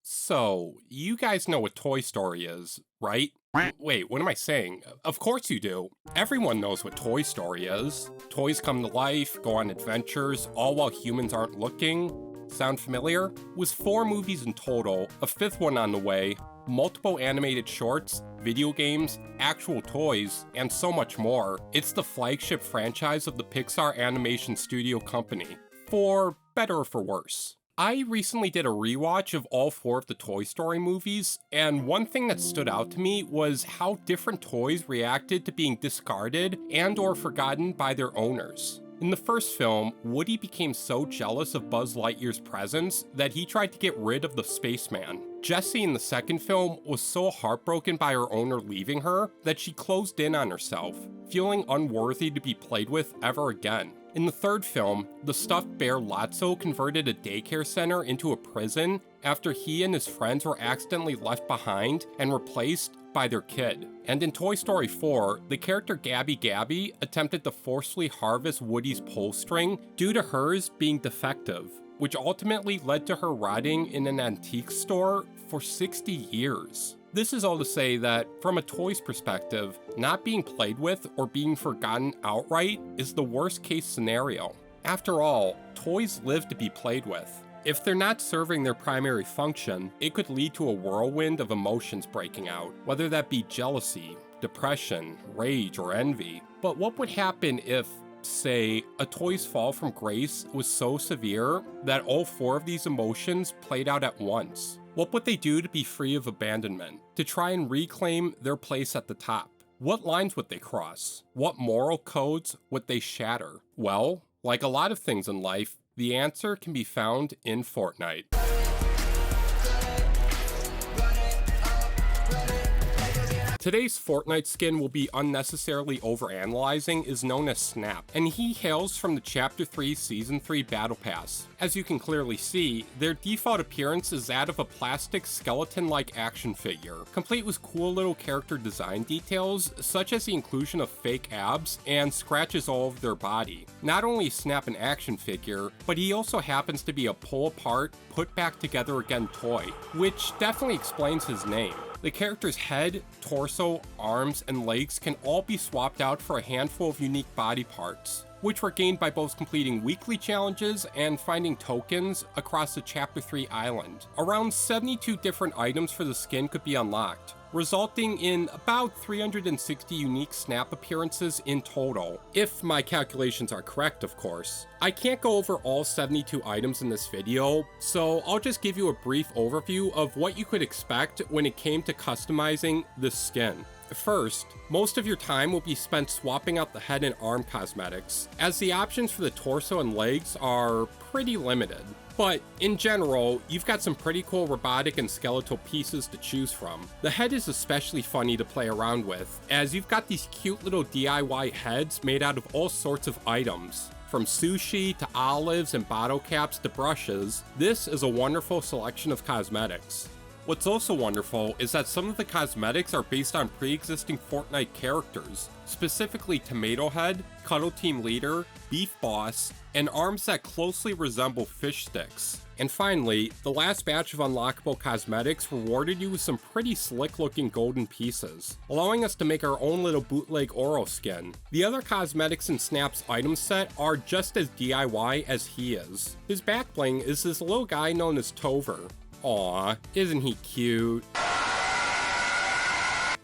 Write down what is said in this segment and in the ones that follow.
So, you guys know what Toy Story is, right? Wait, what am I saying? Of course you do. Everyone knows what Toy Story is. Toys come to life, go on adventures, all while humans aren't looking. Sound familiar? With 4 movies in total, a 5th one on the way, multiple animated shorts, video games, actual toys, and so much more, it's the flagship franchise of the Pixar animation studio company, for better or for worse. I recently did a rewatch of all 4 of the Toy Story movies, and one thing that stood out to me was how different toys reacted to being discarded and or forgotten by their owners. In the first film, Woody became so jealous of Buzz Lightyear's presence that he tried to get rid of the spaceman. Jessie in the second film was so heartbroken by her owner leaving her that she closed in on herself, feeling unworthy to be played with ever again. In the third film, the stuffed bear Lotso converted a daycare center into a prison after he and his friends were accidentally left behind and replaced by their kid. And in Toy Story 4, the character Gabby Gabby attempted to forcefully harvest Woody's pull string due to hers being defective, which ultimately led to her rotting in an antique store for 60 years. This is all to say that, from a toy's perspective, not being played with or being forgotten outright is the worst case scenario. After all, toys live to be played with. If they're not serving their primary function, it could lead to a whirlwind of emotions breaking out, whether that be jealousy, depression, rage, or envy. But what would happen if, say, a toy's fall from grace was so severe that all 4 of these emotions played out at once? What would they do to be free of abandonment, to try and reclaim their place at the top? What lines would they cross? What moral codes would they shatter? Well, like a lot of things in life, the answer can be found in Fortnite. Today's Fortnite skin we'll be unnecessarily overanalyzing is known as Snap, and he hails from the Chapter 3 Season 3 Battle Pass. As you can clearly see, their default appearance is that of a plastic skeleton-like action figure, complete with cool little character design details, such as the inclusion of fake abs and scratches all over their body. Not only is Snap an action figure, but he also happens to be a pull-apart, put-back-together again toy, which definitely explains his name. The character's head, torso, arms, and legs can all be swapped out for a handful of unique body parts, which were gained by both completing weekly challenges and finding tokens across the Chapter 3 island. Around 72 different items for the skin could be unlocked, resulting in about 360 unique Snap appearances in total, if my calculations are correct, of course. I can't go over all 72 items in this video, so I'll just give you a brief overview of what you could expect when it came to customizing this skin. First, most of your time will be spent swapping out the head and arm cosmetics, as the options for the torso and legs are pretty limited. But in general, you've got some pretty cool robotic and skeletal pieces to choose from. The head is especially funny to play around with, as you've got these cute little DIY heads made out of all sorts of items. From sushi to olives and bottle caps to brushes, this is a wonderful selection of cosmetics. What's also wonderful is that some of the cosmetics are based on pre-existing Fortnite characters, specifically Tomato Head, Cuddle Team Leader, Beef Boss, and arms that closely resemble fish sticks. And finally, the last batch of unlockable cosmetics rewarded you with some pretty slick looking golden pieces, allowing us to make our own little bootleg Oro skin. The other cosmetics in Snap's item set are just as DIY as he is. His back bling is this little guy known as Tover. Aw, isn't he cute?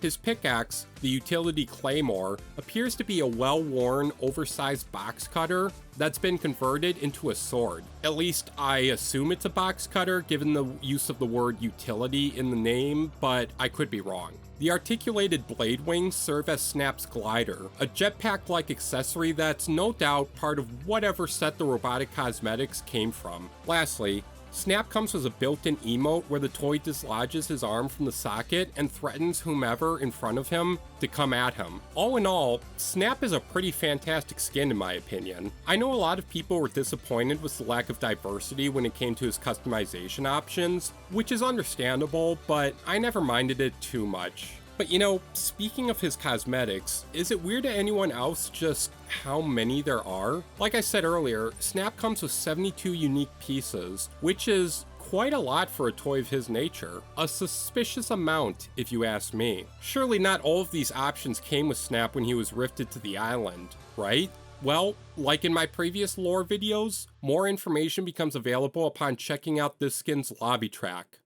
His pickaxe, the utility Claymore, appears to be a well-worn, oversized box cutter that's been converted into a sword. At least I assume it's a box cutter given the use of the word utility in the name, but I could be wrong. The articulated blade wings serve as Snap's glider, a jetpack-like accessory that's no doubt part of whatever set the robotic cosmetics came from. Lastly, Snap comes with a built-in emote where the toy dislodges his arm from the socket and threatens whomever in front of him to come at him. All in all, Snap is a pretty fantastic skin in my opinion. I know a lot of people were disappointed with the lack of diversity when it came to his customization options, which is understandable, but I never minded it too much. But you know, speaking of his cosmetics, is it weird to anyone else just how many there are? Like I said earlier, Snap comes with 72 unique pieces, which is quite a lot for a toy of his nature. A suspicious amount, if you ask me. Surely not all of these options came with Snap when he was rifted to the island, right? Well, like in my previous lore videos, more information becomes available upon checking out this skin's lobby track.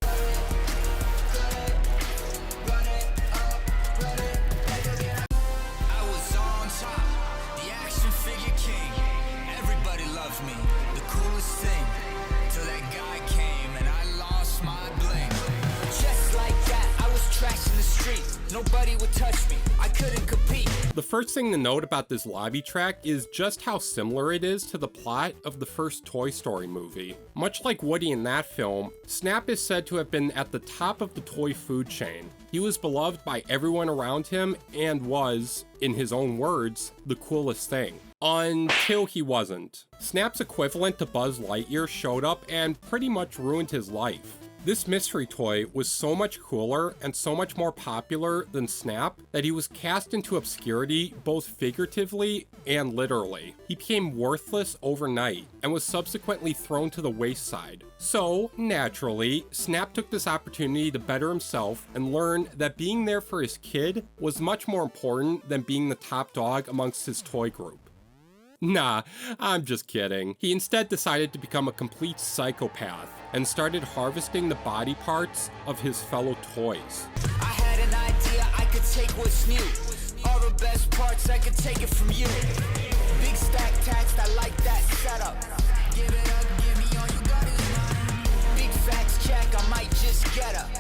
Nobody would touch me, I couldn't compete. The first thing to note about this lobby track is just how similar it is to the plot of the first Toy Story movie. Much like Woody in that film, Snap is said to have been at the top of the toy food chain. He was beloved by everyone around him and was, in his own words, the coolest thing. Until he wasn't. Snap's equivalent to Buzz Lightyear showed up and pretty much ruined his life. This mystery toy was so much cooler and so much more popular than Snap that he was cast into obscurity both figuratively and literally. He became worthless overnight and was subsequently thrown to the wayside. So, naturally, Snap took this opportunity to better himself and learn that being there for his kid was much more important than being the top dog amongst his toy group. Nah, I'm just kidding. He instead decided to become a complete psychopath and started harvesting the body parts of his fellow toys. I had an idea I could take what's new. All the best parts, I could take it from you. Big stack taxed, I like that setup. Give it up, give me all you got is mine. Big facts check, I might just get up.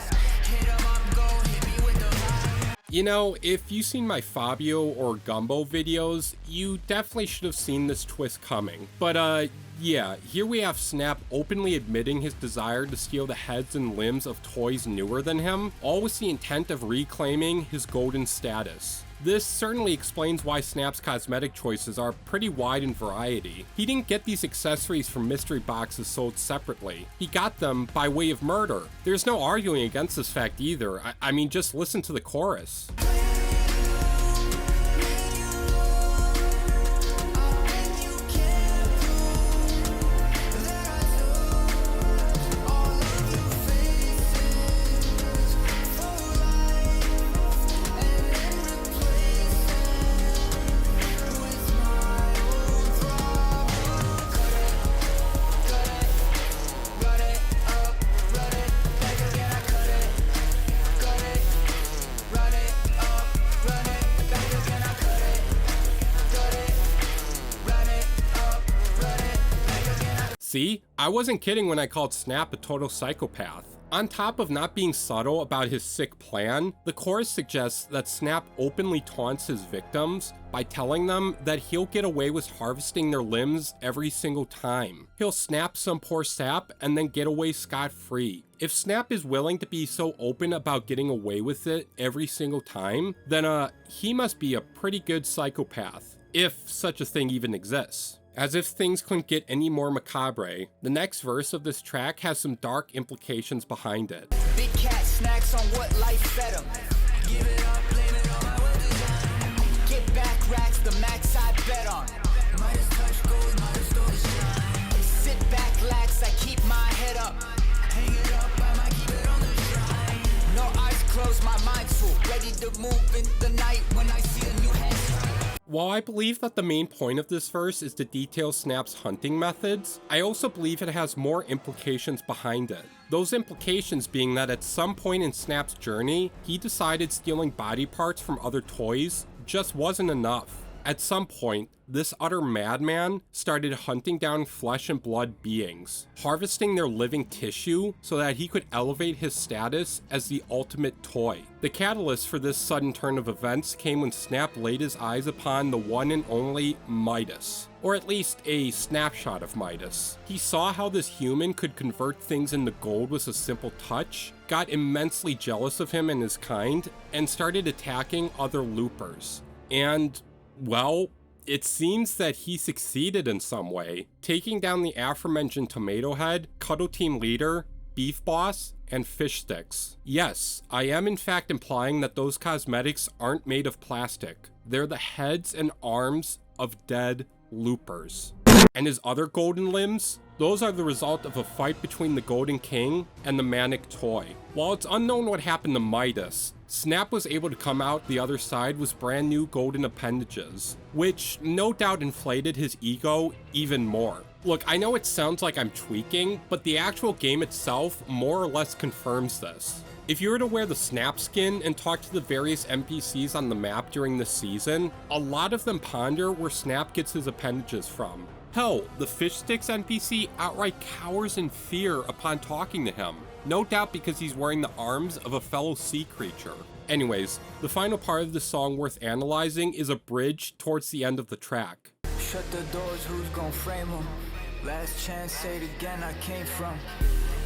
Hit 'em up, go hit me with the line. You know, if you've seen my Fabio or Gumbo videos, you definitely should have seen this twist coming. But yeah, here we have Snap openly admitting his desire to steal the heads and limbs of toys newer than him, all with the intent of reclaiming his golden status. This certainly explains why Snap's cosmetic choices are pretty wide in variety. He didn't get these accessories from mystery boxes sold separately. He got them by way of murder. There's no arguing against this fact either. I mean, just listen to the chorus. See, I wasn't kidding when I called Snap a total psychopath. On top of not being subtle about his sick plan, the chorus suggests that Snap openly taunts his victims by telling them that he'll get away with harvesting their limbs every single time. He'll snap some poor sap and then get away scot-free. If Snap is willing to be so open about getting away with it every single time, then he must be a pretty good psychopath, if such a thing even exists. As if things couldn't get any more macabre, the next verse of this track has some dark implications behind it. Big cat snacks on what life fed him. Give it up, blame it on my well design. Get back racks, the max I bet on. Might as touch gold, might as stole the shine. Sit back, lax, I keep my head up. Hang it up, I might keep it on the shrine. No eyes closed, my mind's full. Ready to move in the night when I see a new head. While I believe that the main point of this verse is to detail Snap's hunting methods, I also believe it has more implications behind it. Those implications being that at some point in Snap's journey, he decided stealing body parts from other toys just wasn't enough. At some point, this utter madman started hunting down flesh and blood beings, harvesting their living tissue so that he could elevate his status as the ultimate toy. The catalyst for this sudden turn of events came when Snap laid his eyes upon the one and only Midas, or at least a snapshot of Midas. He saw how this human could convert things into gold with a simple touch, got immensely jealous of him and his kind, and started attacking other loopers. And well, it seems that he succeeded in some way, taking down the aforementioned Tomato Head, Cuddle Team leader, Beef Boss, and Fish Sticks. Yes, I am in fact implying that those cosmetics aren't made of plastic. They're the heads and arms of dead loopers. And his other golden limbs? Those are the result of a fight between the Golden King and the Manic Toy. While it's unknown what happened to Midas, Snap was able to come out the other side with brand new golden appendages, which no doubt inflated his ego even more. Look, I know it sounds like I'm tweaking, but the actual game itself more or less confirms this. If you were to wear the Snap skin and talk to the various NPCs on the map during this season, a lot of them ponder where Snap gets his appendages from. Hell, the Fish Sticks NPC outright cowers in fear upon talking to him. No doubt because he's wearing the arms of a fellow sea creature. Anyways, the final part of the song worth analyzing is a bridge towards the end of the track. Shut the doors, who's gon' frame them? Last chance, say it again, I came from.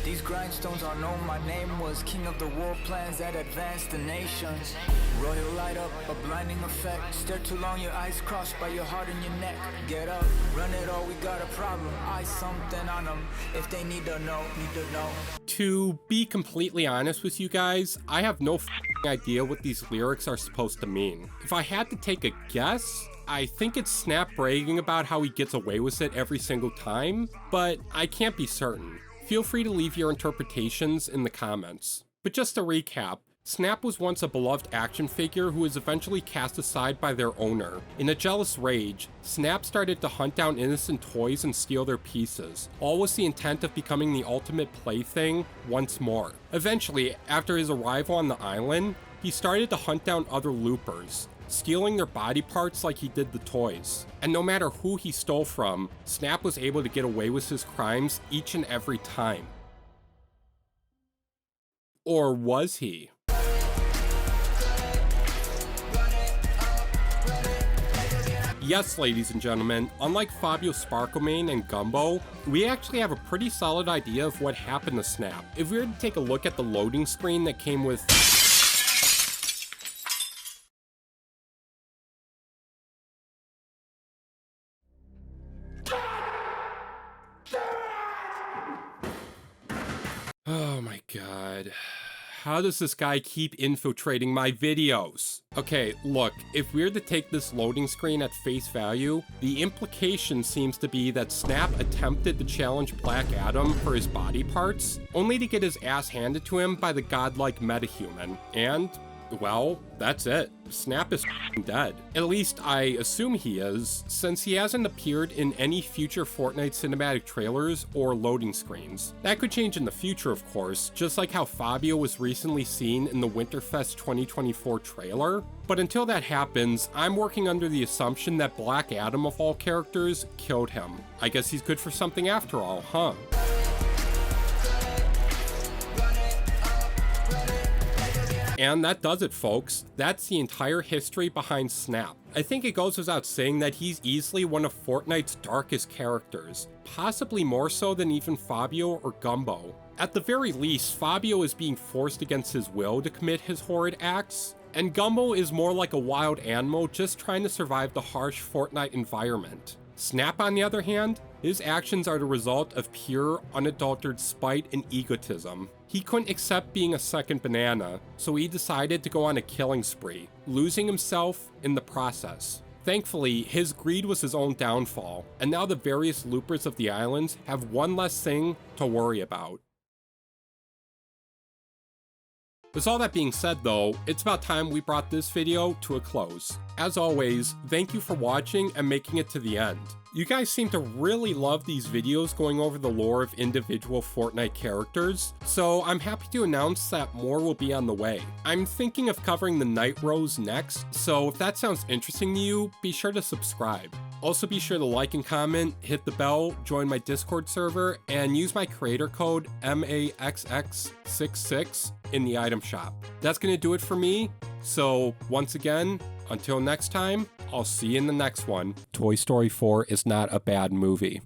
These grindstones are known, my name was king of the war plans that advanced the nations. Royal light up, a blinding effect. Stare too long, your eyes crossed by your heart and your neck. Get up, run it all, we got a problem. Eyes something on them, if they need to know, need to know. To be completely honest with you guys, I have no idea what these lyrics are supposed to mean. If I had to take a guess, I think it's Snap bragging about how he gets away with it every single time, but I can't be certain. Feel free to leave your interpretations in the comments. But just to recap, Snap was once a beloved action figure who was eventually cast aside by their owner. In a jealous rage, Snap started to hunt down innocent toys and steal their pieces, all with the intent of becoming the ultimate plaything once more. Eventually, after his arrival on the island, he started to hunt down other loopers, stealing their body parts like he did the toys. And no matter who he stole from, Snap was able to get away with his crimes each and every time. Or was he? Yes, ladies and gentlemen, unlike Fabio Sparklemane and Gumbo, we actually have a pretty solid idea of what happened to Snap. If we were to take a look at the loading screen that came with oh my god. How does this guy keep infiltrating my videos? Okay, look, if we're to take this loading screen at face value, the implication seems to be that Snap attempted to challenge Black Adam for his body parts, only to get his ass handed to him by the godlike metahuman. And, well, that's it. Snap is dead. At least I assume he is, since he hasn't appeared in any future Fortnite cinematic trailers or loading screens. That could change in the future, of course, just like how Fabio was recently seen in the Winterfest 2024 trailer. But until that happens, I'm working under the assumption that Black Adam of all characters killed him. I guess he's good for something after all, huh? And that does it, folks. That's the entire history behind Snap. I think it goes without saying that he's easily one of Fortnite's darkest characters, possibly more so than even Fabio or Gumbo. At the very least, Fabio is being forced against his will to commit his horrid acts, and Gumbo is more like a wild animal just trying to survive the harsh Fortnite environment. Snap, on the other hand, his actions are the result of pure, unadulterated spite and egotism. He couldn't accept being a second banana, so he decided to go on a killing spree, losing himself in the process. Thankfully, his greed was his own downfall, and now the various loopers of the islands have one less thing to worry about. With all that being said though, it's about time we brought this video to a close. As always, thank you for watching and making it to the end. You guys seem to really love these videos going over the lore of individual Fortnite characters, so I'm happy to announce that more will be on the way. I'm thinking of covering the Night Rose next, so if that sounds interesting to you, be sure to subscribe. Also be sure to like and comment, hit the bell, join my Discord server, and use my creator code MAXX66 in the item shop. That's gonna do it for me, so once again, until next time, I'll see you in the next one. Toy Story 4 is not a bad movie.